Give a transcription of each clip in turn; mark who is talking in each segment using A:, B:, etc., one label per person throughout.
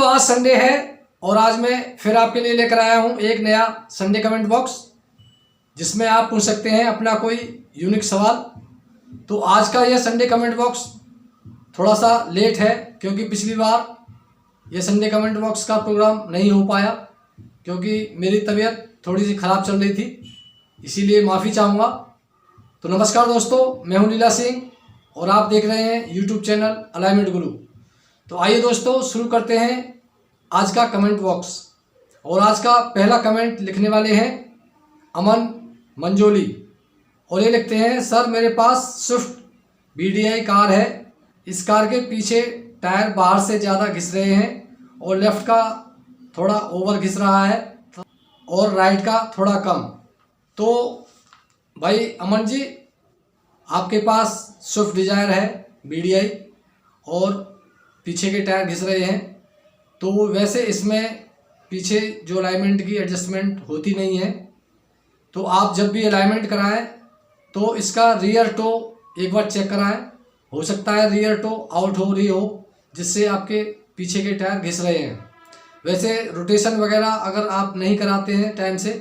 A: आज संडे है और आज मैं फिर आपके लिए लेकर आया हूं एक नया संडे कमेंट बॉक्स जिसमें आप पूछ सकते हैं अपना कोई यूनिक सवाल। तो आज का यह संडे कमेंट बॉक्स थोड़ा सा लेट है क्योंकि पिछली बार यह संडे कमेंट बॉक्स का प्रोग्राम नहीं हो पाया क्योंकि मेरी तबीयत थोड़ी सी ख़राब चल रही थी, इसीलिए माफ़ी चाहूँगा। तो नमस्कार दोस्तों, मैं हूं लीला सिंह और आप देख रहे हैं यूट्यूब चैनल अलाइनमेंट गुरु। तो आइए दोस्तों शुरू करते हैं आज का कमेंट बॉक्स। और आज का पहला कमेंट लिखने वाले हैं अमन मंजोली और ये लिखते हैं, सर मेरे पास स्विफ्ट BDI कार है। इस कार के पीछे टायर बाहर से ज़्यादा घिस रहे हैं और लेफ़्ट का थोड़ा ओवर घिस रहा है और राइट का थोड़ा कम। तो भाई अमन जी, आपके पास स्विफ्ट डिज़ायर है BDI और पीछे के टायर घिस रहे हैं, तो वैसे इसमें पीछे जो अलाइनमेंट की एडजस्टमेंट होती नहीं है। तो आप जब भी अलाइनमेंट कराएं तो इसका रियर टो एक बार चेक कराएं। हो सकता है रियर टो आउट हो रही हो जिससे आपके पीछे के टायर घिस रहे हैं। वैसे रोटेशन वगैरह अगर आप नहीं कराते हैं टाइम से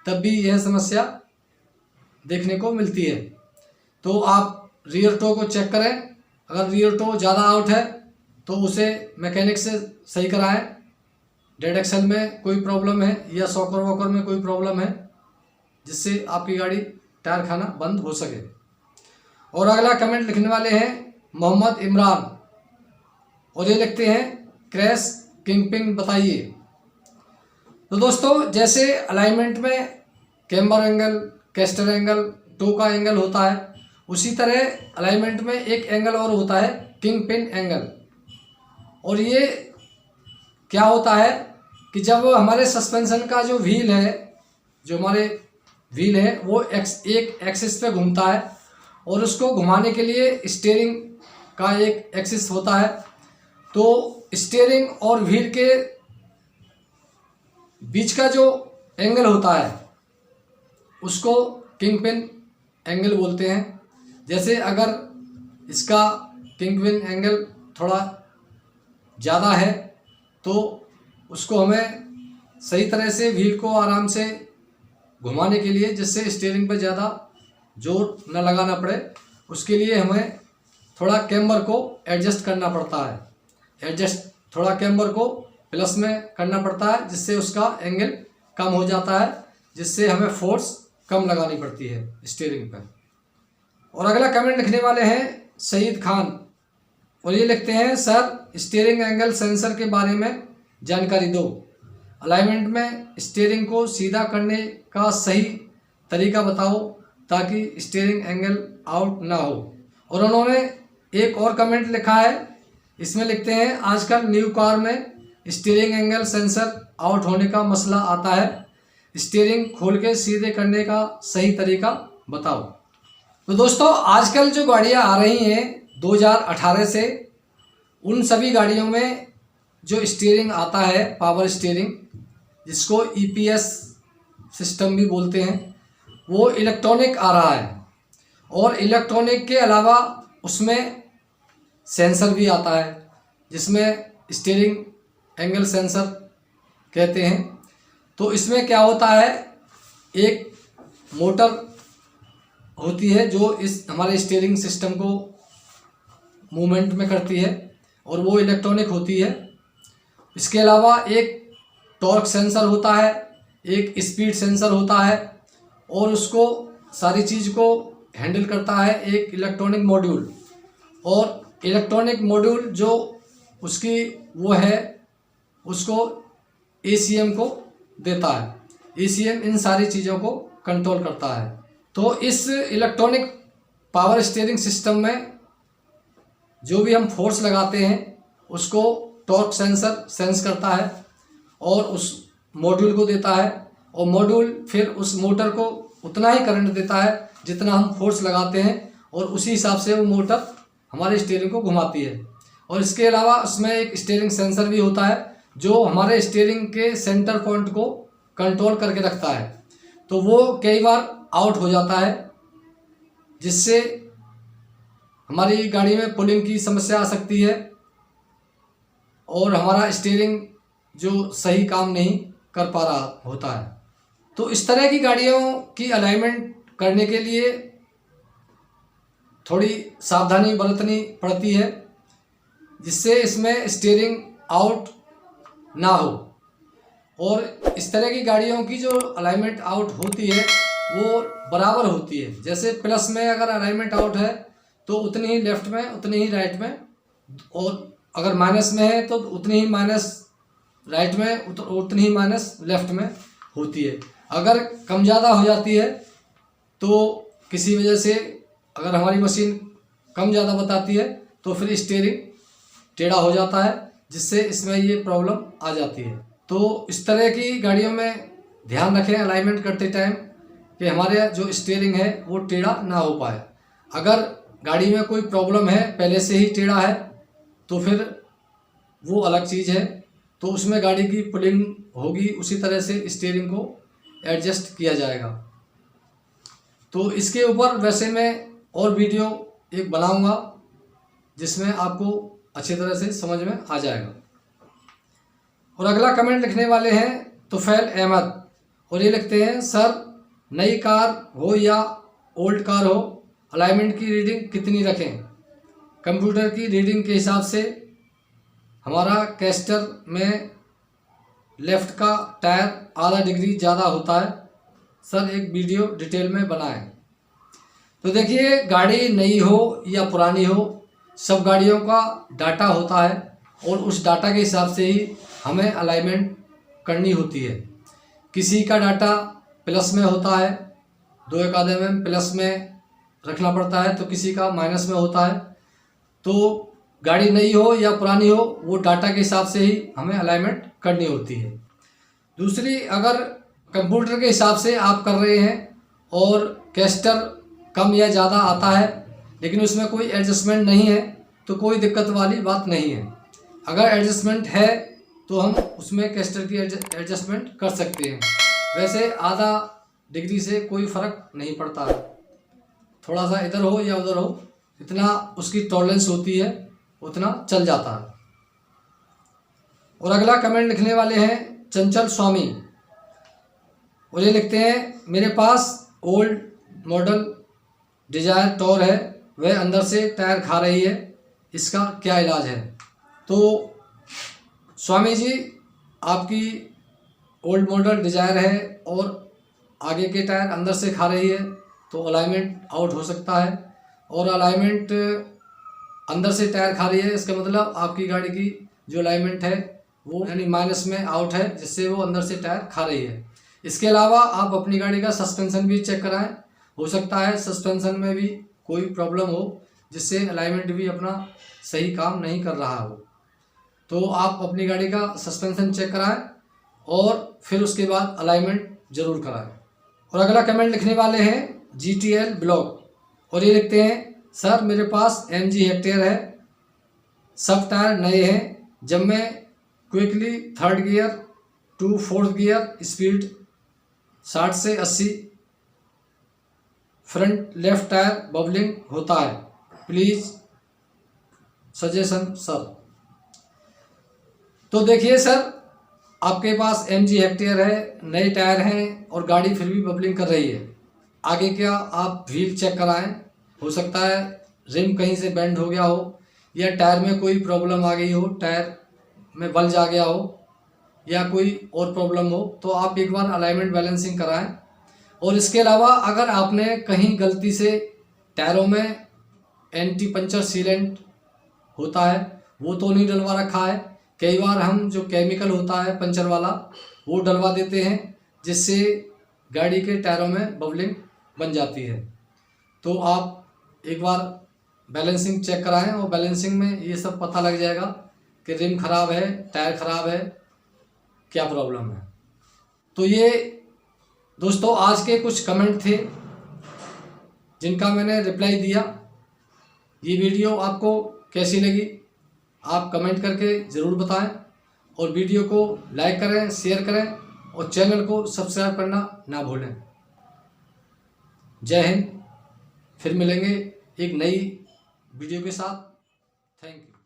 A: तब भी यह समस्या देखने को मिलती है। तो आप रियर टो को चेक करें, अगर रियर टो ज़्यादा आउट है तो उसे मैकेनिक से सही कराएं। डेड एक्सल में कोई प्रॉब्लम है या सॉकर वॉकर में कोई प्रॉब्लम है जिससे आपकी गाड़ी टायर खाना बंद हो सके। और अगला कमेंट लिखने वाले हैं मोहम्मद इमरान और ये लिखते हैं, क्रैश किंगपिन बताइए। तो दोस्तों, जैसे अलाइनमेंट में camber angle, caster angle, toe का एंगल होता है, उसी तरह अलाइनमेंट में एक एंगल और होता है किंगपिन एंगल। और ये क्या होता है कि जब हमारे सस्पेंशन का जो व्हील है, जो हमारे व्हील है वो एक एक्सिस पे घूमता है और उसको घुमाने के लिए स्टीयरिंग का एक एक्सिस होता है। तो स्टीयरिंग और व्हील के बीच का जो एंगल होता है उसको किंगपिन एंगल बोलते हैं। जैसे अगर इसका किंगपिन एंगल थोड़ा ज़्यादा है तो उसको हमें सही तरह से व्हील को आराम से घुमाने के लिए, जिससे स्टीयरिंग पर ज़्यादा जोर न लगाना पड़े, उसके लिए हमें थोड़ा कैम्बर को एडजस्ट करना पड़ता है। थोड़ा कैम्बर को प्लस में करना पड़ता है जिससे उसका एंगल कम हो जाता है, जिससे हमें फोर्स कम लगानी पड़ती है स्टीयरिंग पर। और अगला कमेंट लिखने वाले हैं सईद खान और ये लिखते हैं, सर स्टीयरिंग एंगल सेंसर के बारे में जानकारी दो। अलाइनमेंट में स्टीयरिंग को सीधा करने का सही तरीका बताओ ताकि स्टीयरिंग एंगल आउट ना हो। और उन्होंने एक और कमेंट लिखा है, इसमें लिखते हैं, आजकल न्यू कार में स्टीयरिंग एंगल सेंसर आउट होने का मसला आता है, स्टीयरिंग खोल के सीधे करने का सही तरीका बताओ। तो दोस्तों, आजकल जो गाड़ियाँ आ रही हैं 2018 से, उन सभी गाड़ियों में जो स्टीयरिंग आता है, पावर स्टीयरिंग, जिसको EPS सिस्टम भी बोलते हैं, वो इलेक्ट्रॉनिक आ रहा है। और इलेक्ट्रॉनिक के अलावा उसमें सेंसर भी आता है जिसमें स्टीयरिंग एंगल सेंसर कहते हैं। तो इसमें क्या होता है, एक मोटर होती है जो इस हमारे स्टीयरिंग सिस्टम को मूवमेंट में करती है और वो इलेक्ट्रॉनिक होती है। इसके अलावा एक टॉर्क सेंसर होता है, एक स्पीड सेंसर होता है और उसको सारी चीज़ को हैंडल करता है एक इलेक्ट्रॉनिक मॉड्यूल। और इलेक्ट्रॉनिक मॉड्यूल जो उसकी वो है उसको ACM को देता है। ACM इन सारी चीज़ों को कंट्रोल करता है। तो इस इलेक्ट्रॉनिक पावर स्टीयरिंग सिस्टम में जो भी हम फोर्स लगाते हैं उसको टॉर्क सेंसर सेंस करता है और उस मॉड्यूल को देता है, और मॉड्यूल फिर उस मोटर को उतना ही करंट देता है जितना हम फोर्स लगाते हैं और उसी हिसाब से वो मोटर हमारे स्टीयरिंग को घुमाती है। और इसके अलावा उसमें एक स्टीयरिंग सेंसर भी होता है जो हमारे स्टीयरिंग के सेंटर पॉइंट को कंट्रोल करके रखता है। तो वो कई बार आउट हो जाता है जिससे हमारी गाड़ी में पुलिंग की समस्या आ सकती है और हमारा स्टीयरिंग जो सही काम नहीं कर पा रहा होता है। तो इस तरह की गाड़ियों की अलाइनमेंट करने के लिए थोड़ी सावधानी बरतनी पड़ती है, जिससे इसमें स्टीयरिंग आउट ना हो। और इस तरह की गाड़ियों की जो अलाइनमेंट आउट होती है वो बराबर होती है। जैसे प्लस में अगर अलाइनमेंट आउट है तो उतनी ही लेफ्ट में, उतनी ही राइट में, और अगर माइनस में है तो उतनी ही माइनस राइट में, उतनी ही माइनस लेफ्ट में होती है। अगर कम ज़्यादा हो जाती है तो किसी वजह से अगर हमारी मशीन कम ज़्यादा बताती है तो फिर स्टीयरिंग टेढ़ा हो जाता है, जिससे इसमें ये प्रॉब्लम आ जाती है। तो इस तरह की गाड़ियों में ध्यान रखें अलाइनमेंट करते टाइम कि हमारे जो स्टीयरिंग है वो टेढ़ा ना हो पाए। अगर गाड़ी में कोई प्रॉब्लम है, पहले से ही टेढ़ा है, तो फिर वो अलग चीज़ है। तो उसमें गाड़ी की पुलिंग होगी, उसी तरह से स्टीयरिंग को एडजस्ट किया जाएगा। तो इसके ऊपर वैसे मैं और वीडियो एक बनाऊंगा जिसमें आपको अच्छी तरह से समझ में आ जाएगा। और अगला कमेंट लिखने वाले हैं तुफैल अहमद, और ये लिखते हैं, सर नई कार हो या ओल्ड कार हो, अलाइनमेंट की रीडिंग कितनी रखें? कंप्यूटर की रीडिंग के हिसाब से हमारा कैस्टर में लेफ़्ट का टायर आधा डिग्री ज़्यादा होता है। सर एक वीडियो डिटेल में बनाएं। तो देखिए, गाड़ी नई हो या पुरानी हो, सब गाड़ियों का डाटा होता है और उस डाटा के हिसाब से ही हमें अलाइनमेंट करनी होती है। किसी का डाटा प्लस में होता है, 2 आधे में प्लस में रखना पड़ता है, तो किसी का माइनस में होता है। तो गाड़ी नई हो या पुरानी हो, वो डाटा के हिसाब से ही हमें अलाइनमेंट करनी होती है। दूसरी, अगर कंप्यूटर के हिसाब से आप कर रहे हैं और कैस्टर कम या ज़्यादा आता है लेकिन उसमें कोई एडजस्टमेंट नहीं है, तो कोई दिक्कत वाली बात नहीं है। अगर एडजस्टमेंट है तो हम उसमें कैस्टर की एडजस्टमेंट कर सकते हैं। वैसे आधा डिग्री से कोई फ़र्क नहीं पड़ता, थोड़ा सा इधर हो या उधर हो, इतना उसकी टॉलरेंस होती है, उतना चल जाता है। और अगला कमेंट लिखने वाले हैं चंचल स्वामी, और ये लिखते हैं, मेरे पास ओल्ड मॉडल डिजायर टॉर है, वह अंदर से टायर खा रही है, इसका क्या इलाज है? तो स्वामी जी, आपकी ओल्ड मॉडल डिजायर है और आगे के टायर अंदर से खा रही है तो अलाइनमेंट आउट हो सकता है। और अलाइनमेंट अंदर से टायर खा रही है, इसका मतलब आपकी गाड़ी की जो अलाइनमेंट है वो यानी माइनस में आउट है, जिससे वो अंदर से टायर खा रही है। इसके अलावा आप अपनी गाड़ी का सस्पेंशन भी चेक कराएं, हो सकता है सस्पेंशन में भी कोई प्रॉब्लम हो जिससे अलाइनमेंट भी अपना सही काम नहीं कर रहा हो। तो आप अपनी गाड़ी का सस्पेंशन चेक कराएं और फिर उसके बाद अलाइनमेंट ज़रूर कराएं। और अगला कमेंट लिखने वाले हैं GTL ब्लॉक, और ये लिखते हैं, सर मेरे पास MG हेक्टेयर है, सब टायर नए हैं, जब मैं quickly 3rd gear to 4th gear speed 60 से 80, फ्रंट लेफ्ट टायर बबलिंग होता है, प्लीज़ सजेशन सर। तो देखिए सर, आपके पास MG हेक्टेयर है, नए टायर हैं और गाड़ी फिर भी बबलिंग कर रही है। आगे क्या आप व्हील चेक कराएं, हो सकता है रिम कहीं से बेंड हो गया हो या टायर में कोई प्रॉब्लम आ गई हो, टायर में बल्ज आ गया हो या कोई और प्रॉब्लम हो, तो आप एक बार अलाइनमेंट बैलेंसिंग कराएं। और इसके अलावा अगर आपने कहीं गलती से टायरों में एंटी पंचर सीलेंट होता है वो तो नहीं डलवा रखा है, कई बार हम जो केमिकल होता है पंचर वाला वो डलवा देते हैं, जिससे गाड़ी के टायरों में बबलिंग बन जाती है। तो आप एक बार बैलेंसिंग चेक कराएं और बैलेंसिंग में ये सब पता लग जाएगा कि रिम ख़राब है, टायर ख़राब है, क्या प्रॉब्लम है। तो ये दोस्तों आज के कुछ कमेंट थे जिनका मैंने रिप्लाई दिया। ये वीडियो आपको कैसी लगी आप कमेंट करके ज़रूर बताएं, और वीडियो को लाइक करें, शेयर करें और चैनल को सब्सक्राइब करना ना भूलें। जय हिंद, फिर मिलेंगे एक नई वीडियो के साथ। Thank you.